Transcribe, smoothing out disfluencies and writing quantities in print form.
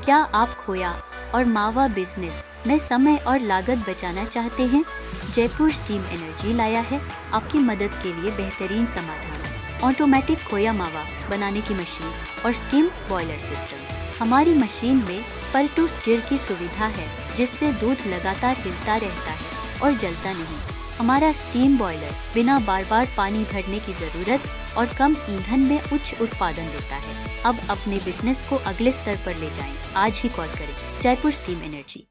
क्या आप खोया और मावा बिजनेस में समय और लागत बचाना चाहते हैं? जयपुर स्टीम एनर्जी लाया है आपकी मदद के लिए बेहतरीन समाधान। ऑटोमेटिक खोया मावा बनाने की मशीन और स्टीम बॉयलर सिस्टम। हमारी मशीन में पल टू स्टिर की सुविधा है, जिससे दूध लगातार हिलता रहता है और जलता नहीं। हमारा स्टीम बॉयलर बिना बार बार पानी भरने की जरूरत और कम ईंधन में उच्च उत्पादन देता है। अब अपने बिजनेस को अगले स्तर पर ले जाएं। आज ही कॉल करें जयपुर स्टीम एनर्जी।